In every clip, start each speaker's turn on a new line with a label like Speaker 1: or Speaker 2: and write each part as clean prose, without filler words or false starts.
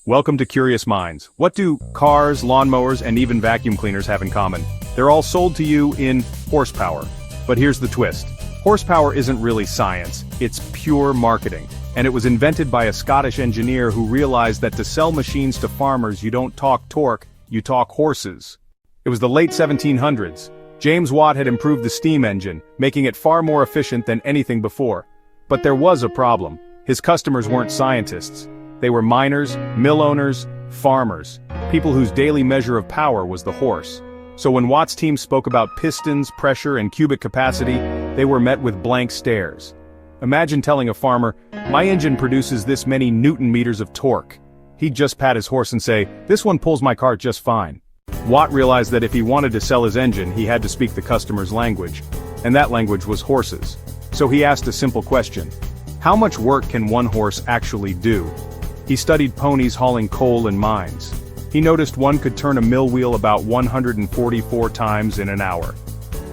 Speaker 1: Welcome to Curious Minds. What do cars, lawnmowers, and even vacuum cleaners have in common? They're all sold to you in horsepower. But here's the twist. Horsepower isn't really science, it's pure marketing. And it was invented by a Scottish engineer who realized that to sell machines to farmers you don't talk torque, you talk horses. It was the late 1700s. James Watt had improved the steam engine, making it far more efficient than anything before. But there was a problem. His customers weren't scientists. They were miners, mill owners, farmers, people whose daily measure of power was the horse. So when Watt's team spoke about pistons, pressure, and cubic capacity, they were met with blank stares. Imagine telling a farmer, "My engine produces this many Newton meters of torque." He'd just pat his horse and say, "This one pulls my cart just fine." Watt realized that if he wanted to sell his engine, he had to speak the customer's language. And that language was horses. So he asked a simple question. How much work can one horse actually do? He studied ponies hauling coal in mines. He noticed one could turn a mill wheel about 144 times in an hour.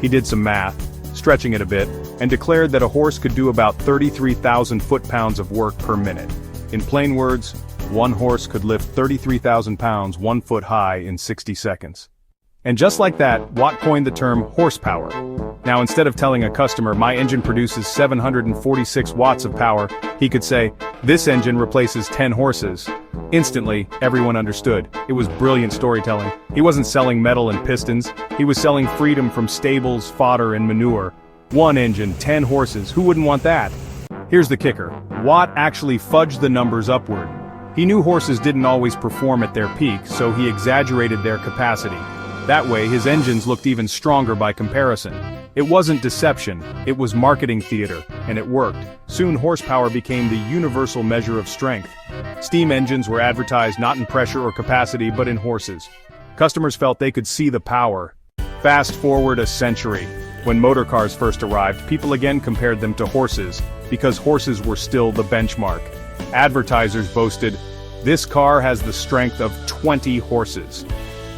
Speaker 1: He did some math, stretching it a bit, and declared that a horse could do about 33,000 foot-pounds of work per minute. In plain words, one horse could lift 33,000 pounds 1 foot high in 60 seconds. And just like that, Watt coined the term horsepower. Now instead of telling a customer, "My engine produces 746 watts of power," he could say, "This engine replaces 10 horses." Instantly, everyone understood. It was brilliant storytelling. He wasn't selling metal and pistons, he was selling freedom from stables, fodder, and manure. One engine, 10 horses, who wouldn't want that? Here's the kicker. Watt actually fudged the numbers upward. He knew horses didn't always perform at their peak, so he exaggerated their capacity. That way, his engines looked even stronger by comparison. It wasn't deception, it was marketing theater, and it worked. Soon horsepower became the universal measure of strength. Steam engines were advertised not in pressure or capacity but in horses. Customers felt they could see the power. Fast forward a century. When motor cars first arrived, people again compared them to horses, because horses were still the benchmark. Advertisers boasted, "This car has the strength of 20 horses."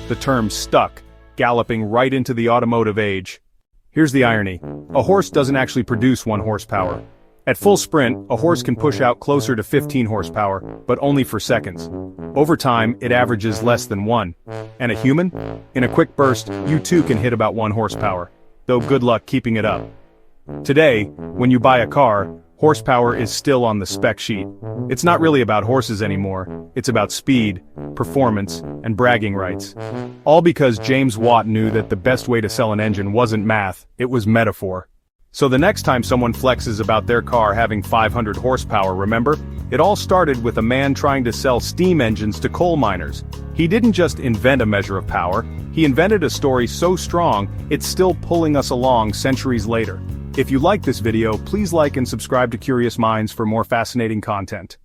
Speaker 1: The term stuck, galloping right into the automotive age. Here's the irony. A horse doesn't actually produce 1 horsepower. At full sprint, a horse can push out closer to 15 horsepower, but only for seconds. Over time, it averages less than 1. And a human? In a quick burst, you too can hit about 1 horsepower, though good luck keeping it up. Today, when you buy a car, horsepower is still on the spec sheet. It's not really about horses anymore, it's about speed, performance, and bragging rights. All because James Watt knew that the best way to sell an engine wasn't math, it was metaphor. So the next time someone flexes about their car having 500 horsepower, remember? It all started with a man trying to sell steam engines to coal miners. He didn't just invent a measure of power, he invented a story so strong, it's still pulling us along centuries later. If you like this video, please like and subscribe to Curious Minds for more fascinating content.